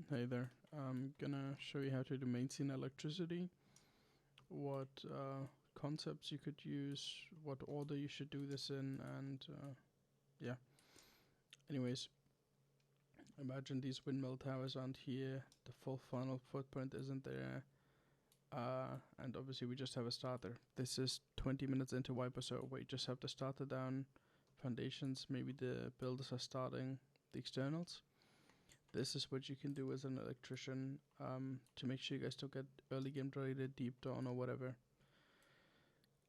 Hey there, I'm gonna show you how to do Mainscene electricity, what concepts you could use, what order you should do this in, and yeah. Anyways, imagine these windmill towers aren't here, the full final footprint isn't there, and obviously we just have a starter. This is 20 minutes into Wiper, so we just have the starter down, foundations, maybe the builders are starting the externals. This is what you can do as an electrician to make sure you guys don't get early game traded, deep down, or whatever.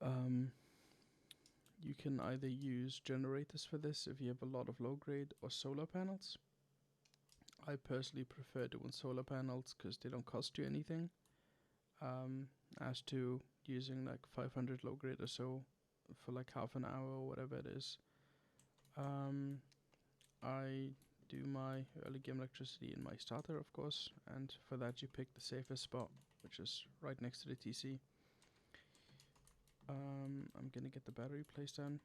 You can either use generators for this if you have a lot of low grade, or solar panels. I personally prefer doing solar panels because they don't cost you anything. As to using like 500 low grade or so for like half an hour or whatever it is. I do my early game electricity in my starter, of course, and for that you pick the safest spot, which is right next to the TC. I'm gonna get the battery placed down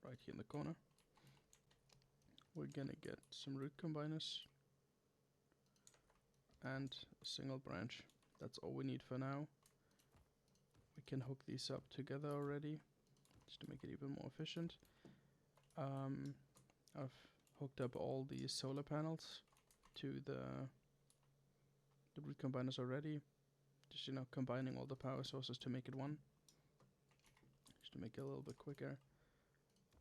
right here in the corner. We're gonna get some root combiners and a single branch. That's all we need for now. We can hook these up together already just to make it even more efficient. I've hooked up all these solar panels to the root combiners already. Just, you know, combining all the power sources to make it one. Just to make it a little bit quicker.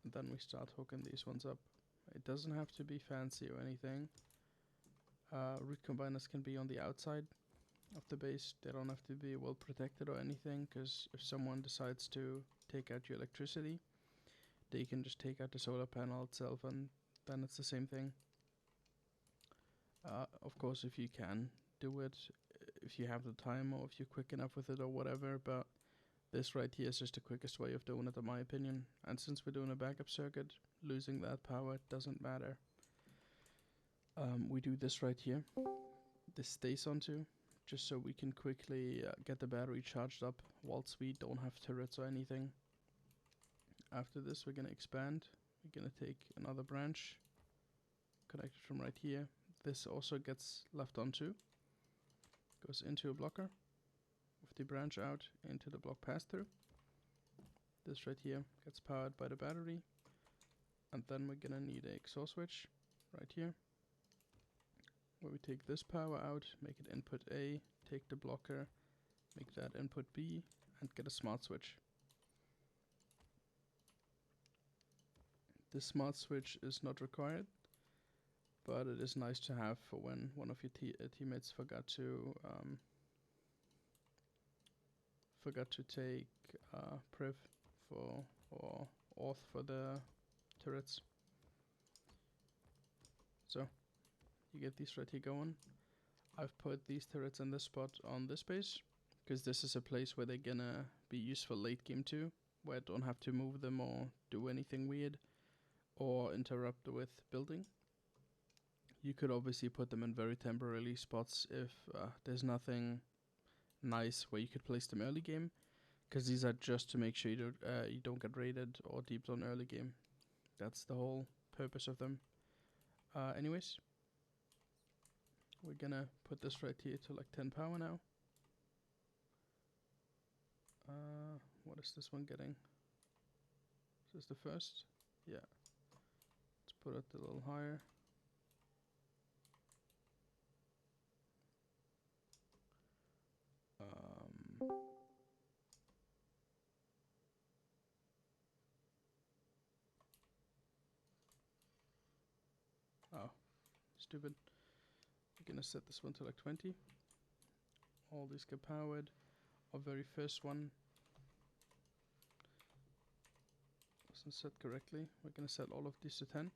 And then we start hooking these ones up. It doesn't have to be fancy or anything. Root combiners can be on the outside of the base. They don't have to be well protected or anything, because if someone decides to take out your electricity, they can just take out the solar panel itself and then it's the same thing. Of course, if you can do it, if you have the time or if you're quick enough with it or whatever, but this right here is just the quickest way of doing it in my opinion. And since we're doing a backup circuit, losing that power doesn't matter. We do this right here. This stays onto, just so we can quickly get the battery charged up whilst we don't have turrets or anything. After this we're gonna expand. We're gonna take another branch, connect it from right here. This also gets left onto, goes into a blocker with the branch out into the block pass through. This right here gets powered by the battery, and then we're gonna need a exhaust switch right here, where we take this power out, make it input A, take the blocker, make that input B, and get a smart switch. This smart switch is not required, but it is nice to have for when one of your teammates forgot to take priv for or auth for the turrets. So you get these right here going. I've put these turrets in this spot on this base because this is a place where they're gonna be useful late game too, where I don't have to move them or do anything weird or interrupt with building. You could obviously put them in very temporary spots if there's nothing nice where you could place them early game, because these are just to make sure you don't get raided or deeped on early game. That's the whole purpose of them. Anyways, we're gonna put this right here to like 10 power now. What is this one getting? Is this the first? Yeah. Let's put it a little higher. Oh, stupid. We're gonna set this one to like 20. All these get powered. Our very first one wasn't set correctly. We're gonna set all of these to 10,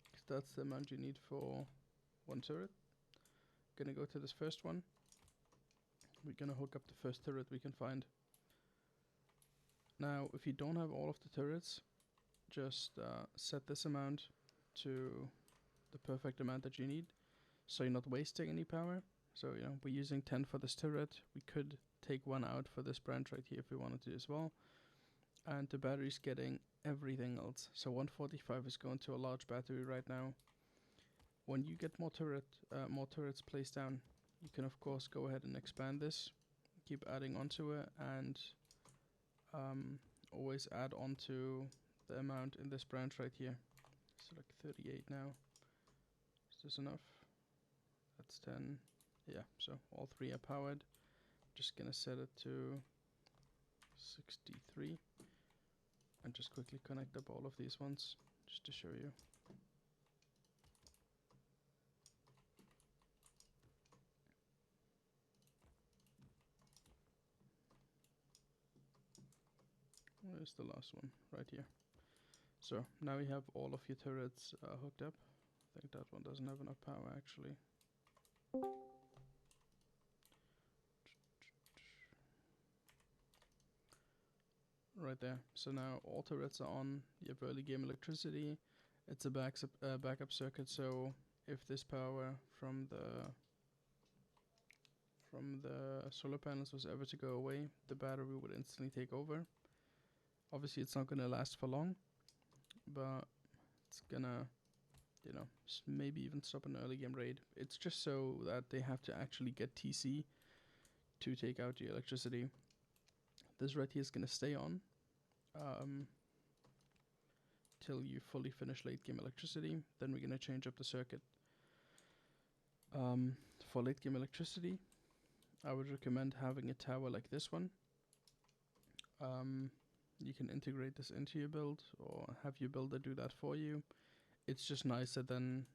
because that's the amount you need for one turret. Gonna go to this first one. We're gonna hook up the first turret we can find. Now, if you don't have all of the turrets, just set this amount to the perfect amount that you need, so you're not wasting any power. So, you know, we're using 10 for this turret. We could take one out for this branch right here if we wanted to as well. And the battery's getting everything else. So 145 is going to a large battery right now. When you get more turrets placed down, you can of course go ahead and expand this, keep adding onto it, and always add on to the amount in this branch right here. So like 38 now. Is this enough? That's 10. Yeah, so all three are powered. Just gonna set it to 63 and just quickly connect up all of these ones just to show you. Where's the last one? Right here. So now we have all of your turrets hooked up. I think that one doesn't have enough power actually. Right there. So now all turrets are on. You have early game electricity. It's a backup circuit, so if this power from the solar panels was ever to go away, the battery would instantly take over. Obviously it's not gonna last for long, but it's gonna, you know, maybe even stop an early game raid. It's just so that they have to actually get TC to take out the electricity. This right here is gonna stay on till you fully finish late game electricity. Then we're gonna change up the circuit. For late game electricity, I would recommend having a tower like this one. You can integrate this into your build or have your builder do that for you. It's just nicer than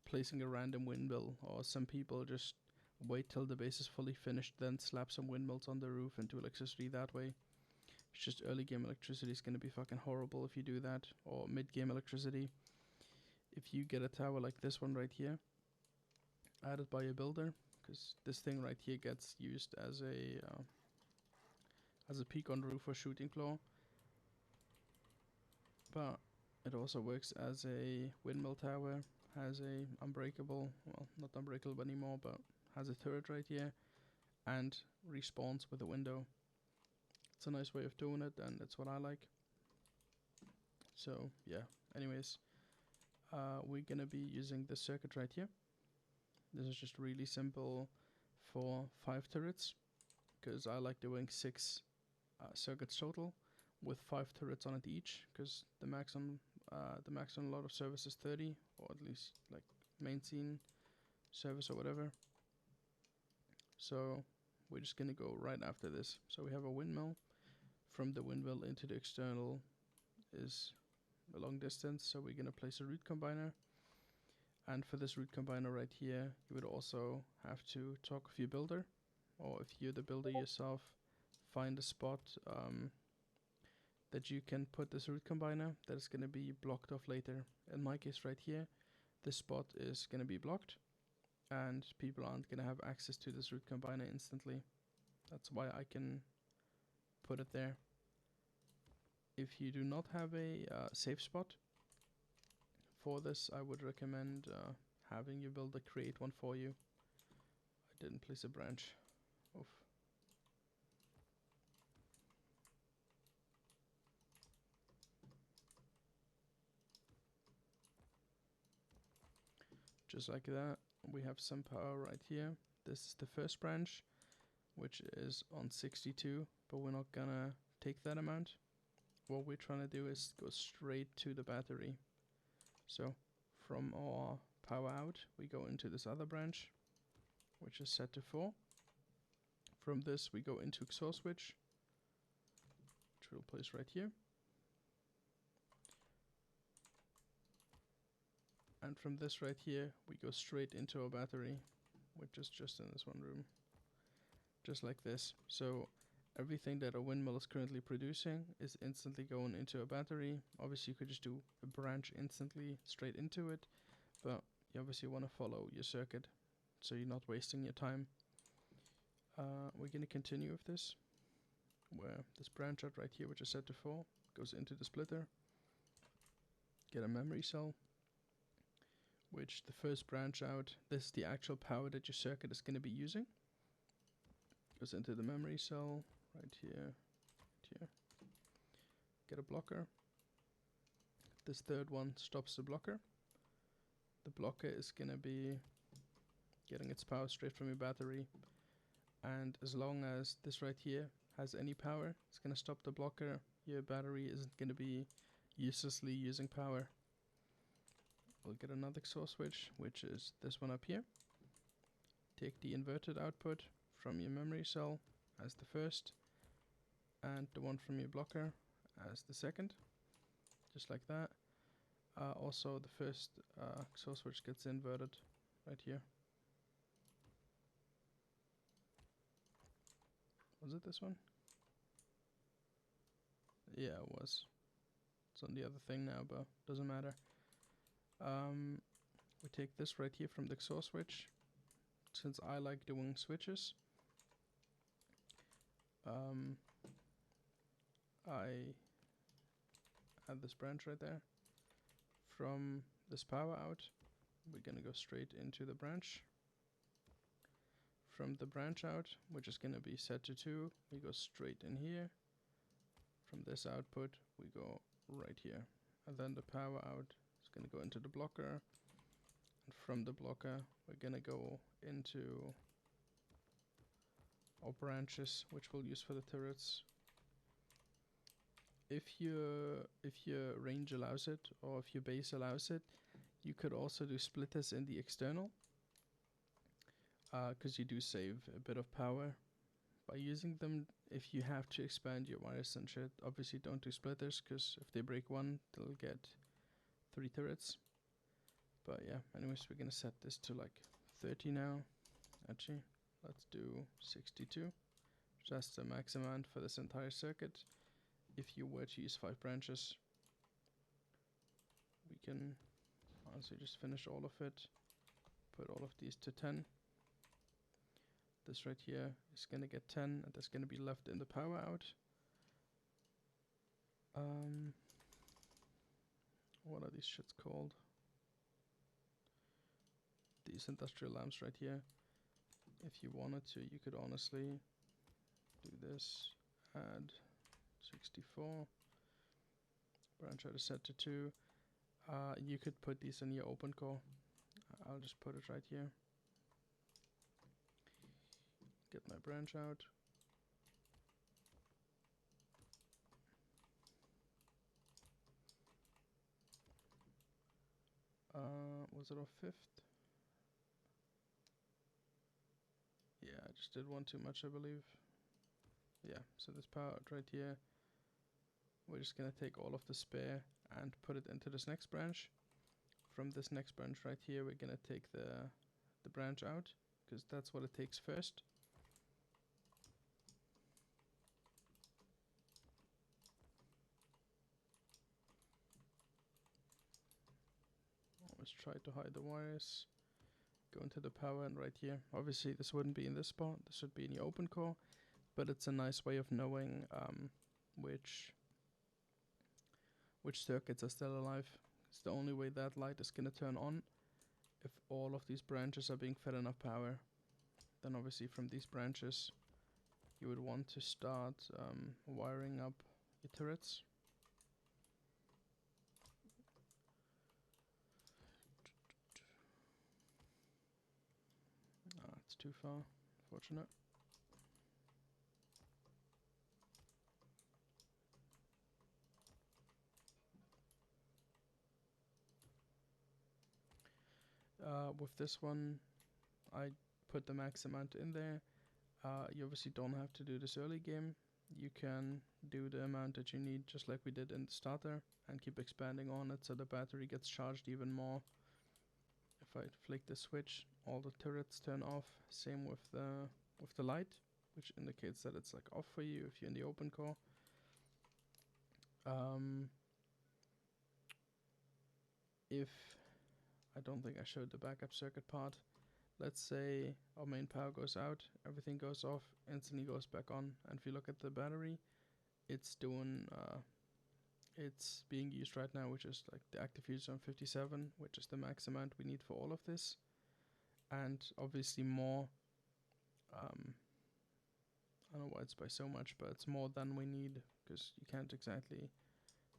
placing a random windmill, or some people just wait till the base is fully finished, then slap some windmills on the roof and do electricity that way. It's just early game electricity is gonna be fucking horrible if you do that, or mid game electricity. If you get a tower like this one right here, added by a builder, because this thing right here gets used as a peak on the roof for shooting claw, but it also works as a windmill tower, has a unbreakable, well, not unbreakable anymore, but has a turret right here, and respawns with a window. It's a nice way of doing it, and that's what I like. So yeah, anyways, we're gonna be using this circuit right here. This is just really simple for 5 turrets, because I like doing 6 circuits total with 5 turrets on it each, because the max on a lot of servers is 30, or at least like Mainscene service or whatever. So we're just gonna go right after this. So we have a windmill. From the windmill into the external is a long distance, so we're gonna place a root combiner. And for this root combiner right here, you would also have to talk with your builder, or if you're the builder yourself, find a spot that you can put this root combiner that is going to be blocked off later. In my case right here, this spot is going to be blocked, and people aren't going to have access to this root combiner instantly. That's why I can put it there. If you do not have a safe spot for this, I would recommend having your builder create one for you. I didn't place a branch. Oof. Just like that, we have some power right here. This is the first branch, which is on 62, but we're not gonna take that amount. What we're trying to do is go straight to the battery. So from our power out, we go into this other branch, which is set to 4. From this, we go into exhaust switch, which we'll place right here. And from this right here, we go straight into our battery, which is just in this one room. Just like this. So everything that a windmill is currently producing is instantly going into a battery. Obviously, you could just do a branch instantly straight into it, but you obviously want to follow your circuit, so you're not wasting your time. We're going to continue with this, where this branch out right here, which is set to 4, goes into the splitter. Get a memory cell, which the first branch out, this is the actual power that your circuit is going to be using. Goes into the memory cell, right here, right here. Get a blocker. This third one stops the blocker. the blocker is gonna be getting its power straight from your battery, and as long as this right here has any power, it's gonna stop the blocker. Your battery isn't gonna be uselessly using power. We'll get another XOR switch, which is this one up here. Take the inverted output from your memory cell as the first, and the one from your blocker as the second, just like that. Also, the first XOR switch gets inverted right here. Was it this one? Yeah, it was. It's on the other thing now, but doesn't matter. We take this right here from the XOR switch. Since I like doing switches, I add this branch right there. From this power out, we're gonna go straight into the branch. From the branch out, which is gonna be set to 2, we go straight in here. From this output, we go right here. And then the power out is gonna go into the blocker. And from the blocker, we're gonna go into our branches, which we'll use for the turrets. If your range allows it, or if your base allows it, you could also do splitters in the external, because you do save a bit of power by using them. If you have to expand your wires and shit, obviously don't do splitters, because if they break one, they'll get 3 turrets. But yeah, anyways, we're gonna set this to like 30 now. Actually, let's do 62. That's the max amount for this entire circuit. If you were to use 5 branches, we can honestly just finish all of it, put all of these to 10. This right here is gonna get 10, and that's gonna be left in the power out. What are these shits called? These industrial lamps right here. If you wanted to, you could honestly do this, add 64, branch out is set to 2. You could put these in your open core. I'll just put it right here. Get my branch out. Was it off 5th? Yeah, I just did one too much, I believe. Yeah, so this power out right here, we're just gonna take all of the spare and put it into this next branch. From this next branch right here, we're gonna take the branch out, because that's what it takes first. Always try to hide the wires. Go into the power, and right here, obviously this wouldn't be in this spot, this would be in your open core, but it's a nice way of knowing which circuits are still alive. It's the only way that light is gonna turn on if all of these branches are being fed enough power. Then obviously from these branches you would want to start wiring up your turrets. It's too far, fortunate. With this one, I put the max amount in there. You obviously don't have to do this early game. You can do the amount that you need, just like we did in the starter, and keep expanding on it so the battery gets charged even more. If I flick the switch, all the turrets turn off. Same with the light, which indicates that it's like off for you if you're in the open core. If I don't think I showed the backup circuit part. Let's say our main power goes out, everything goes off, instantly goes back on, and if you look at the battery, it's doing it's being used right now, which is like the active use on 57, which is the max amount we need for all of this, and obviously more. I don't know why it's by so much, but it's more than we need, because you can't exactly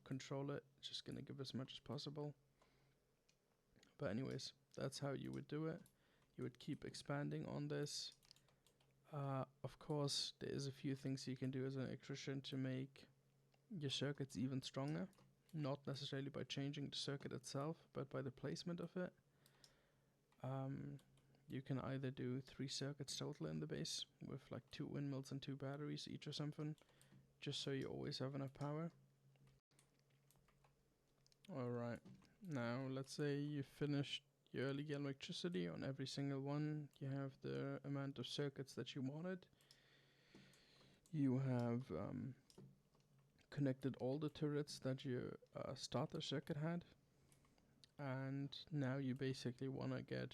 control it. It's just gonna give as much as possible. But anyways, that's how you would do it. You would keep expanding on this. Of course, there is a few things you can do as an electrician to make your circuits even stronger. Not necessarily by changing the circuit itself, but by the placement of it. You can either do 3 circuits total in the base with like 2 windmills and 2 batteries each or something, just so you always have enough power. Alright, now let's say you finished your early electricity on every single one. You have the amount of circuits that you wanted. You have connected all the turrets that your starter circuit had, and now you basically want to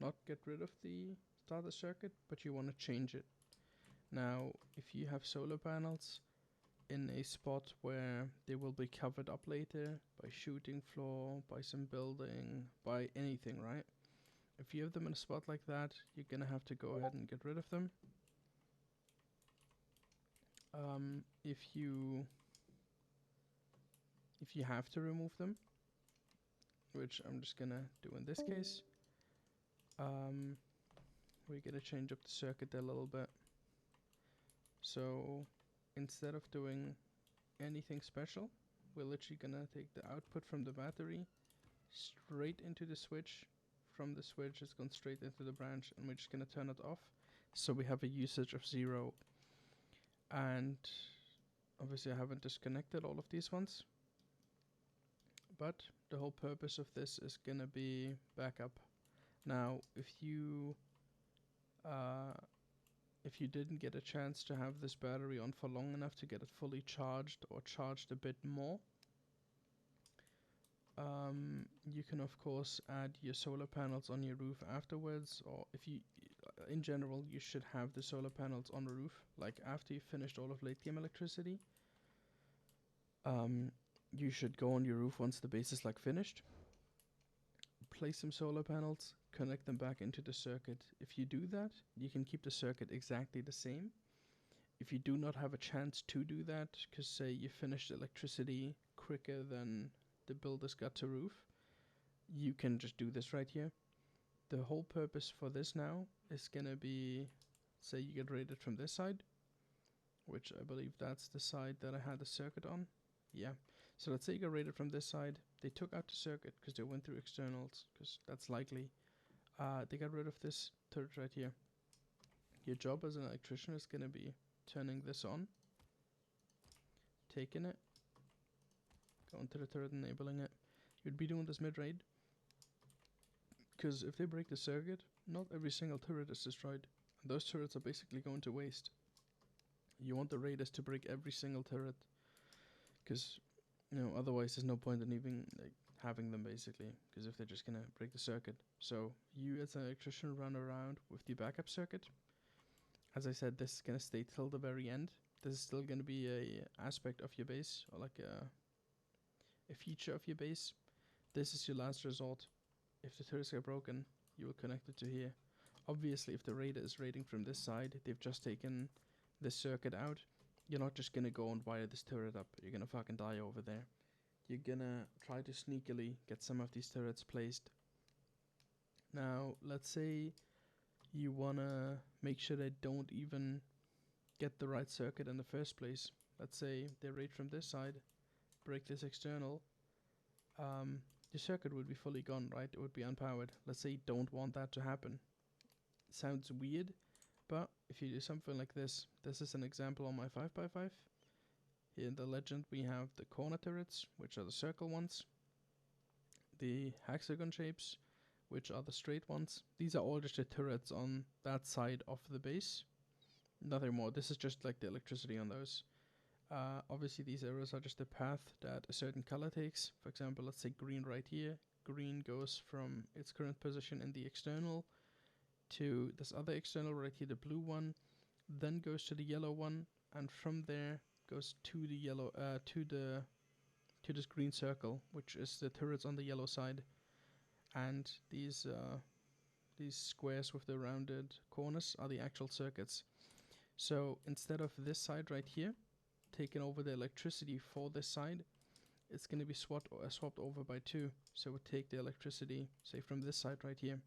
not get rid of the starter circuit, but you want to change it. Now, if you have solar panels in a spot where they will be covered up later by shooting floor, by some building, by anything, right? If you have them in a spot like that, you're gonna have to go ahead and get rid of them. If you have to remove them, which I'm just gonna do in this case, we're gonna change up the circuit a little bit. So instead of doing anything special, we're literally gonna take the output from the battery straight into the switch. From the switch, it's gone straight into the branch, and we're just gonna turn it off, so we have a usage of 0. And obviously I haven't disconnected all of these ones, but the whole purpose of this is gonna be backup. Now, if you didn't get a chance to have this battery on for long enough to get it fully charged or charged a bit more, you can of course add your solar panels on your roof afterwards, or if you, in general, you should have the solar panels on the roof, like after you finished all of late game electricity. You should go on your roof once the base is like finished, place some solar panels, connect them back into the circuit. If you do that, you can keep the circuit exactly the same. If you do not have a chance to do that, because say you finished electricity quicker than the builders got to roof, you can just do this right here. The whole purpose for this now is gonna be, say you get rated from this side, which I believe that's the side that I had the circuit on. Yeah. So let's say you got rated from this side. They took out the circuit because they went through externals, because that's likely. They got rid of this turret right here. Your job as an electrician is gonna be turning this on, taking it, going to the turret, enabling it. You'd be doing this mid-raid, because if they break the circuit, not every single turret is destroyed. And those turrets are basically going to waste. You want the raiders to break every single turret, because otherwise there's no point in even having them, basically, because if they're just gonna break the circuit. So you as an electrician run around with the backup circuit. As I said, this is gonna stay till the very end. This is still gonna be a aspect of your base, or like a feature of your base. This is your last resort. If the turrets get broken, you will connect it to here. Obviously, if the raider is raiding from this side, they've just taken this circuit out. You're not just gonna go and wire this turret up. You're gonna fucking die over there. You're gonna try to sneakily get some of these turrets placed. Now, let's say you wanna make sure they don't even get the right circuit in the first place. Let's say they raid from this side, break this external. The circuit would be fully gone, right? It would be unpowered. Let's say you don't want that to happen. Sounds weird, but if you do something like this, this is an example on my 5x5. Here in the legend we have the corner turrets, which are the circle ones, the hexagon shapes, which are the straight ones. These are all just the turrets on that side of the base. Nothing more. This is just like the electricity on those. Obviously these arrows are just the path that a certain color takes. For example, let's say green right here. Green goes from its current position in the external to this other external right here, the blue one, then goes to the yellow one, and from there goes to the yellow, to this green circle, which is the turrets on the yellow side. And these squares with the rounded corners are the actual circuits. So instead of this side right here taking over the electricity for this side, it's going to be swapped over by 2. So it would take the electricity, say, from this side right here.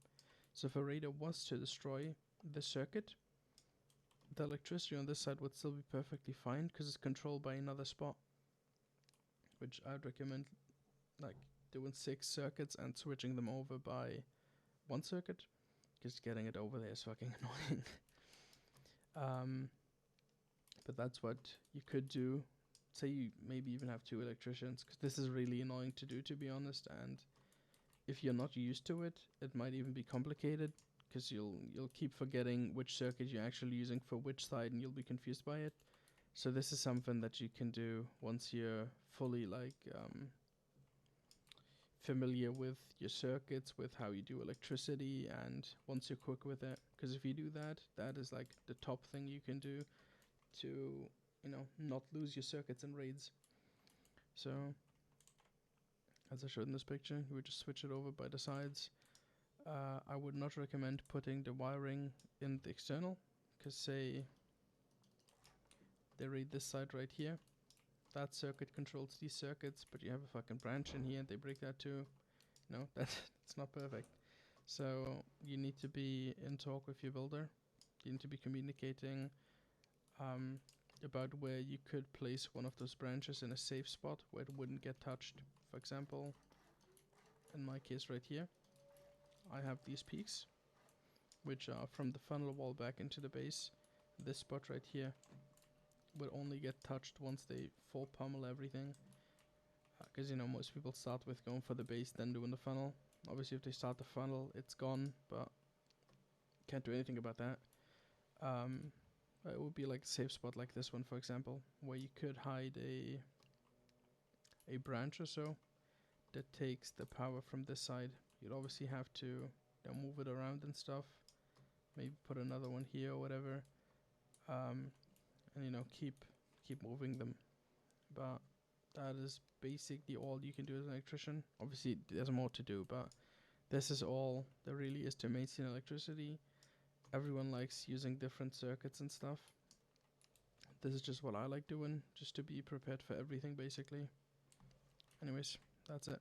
So if a radar was to destroy the circuit, the electricity on this side would still be perfectly fine because it's controlled by another spot, which I'd recommend, like, doing 6 circuits and switching them over by 1 circuit, because getting it over there is fucking annoying. But that's what you could do. Say you maybe even have 2 electricians, because this is really annoying to do, to be honest, and if you're not used to it, it might even be complicated, because you'll keep forgetting which circuit you're actually using for which side, and you'll be confused by it. So this is something that you can do once you're fully, like, familiar with your circuits, with how you do electricity, and once you're quick with it. Because if you do that, that is like the top thing you can do to, you know, not lose your circuits in raids. So, as I showed in this picture, you would just switch it over by the sides. I would not recommend putting the wiring in the external, because say they raid this side right here, that circuit controls these circuits, but you have a fucking branch in here and they break that too. No, that's not perfect. So you need to be in talk with your builder. You need to be communicating about where you could place one of those branches in a safe spot where it wouldn't get touched. For example, in my case right here, I have these peaks, which are from the funnel wall back into the base. This spot right here will only get touched once they full pummel everything. Because, you know, most people start with going for the base, then doing the funnel. Obviously, if they start the funnel, it's gone, but can't do anything about that. It would be like a safe spot like this one, for example, where you could hide a branch or so that takes the power from this side. You'd obviously have to, you know, move it around and stuff. Maybe put another one here or whatever. And, you know, keep moving them. But that is basically all you can do as an electrician. Obviously, there's more to do, but this is all there really is to Mainscene electricity. Everyone likes using different circuits and stuff. This is just what I like doing, just to be prepared for everything, basically. Anyways, that's it.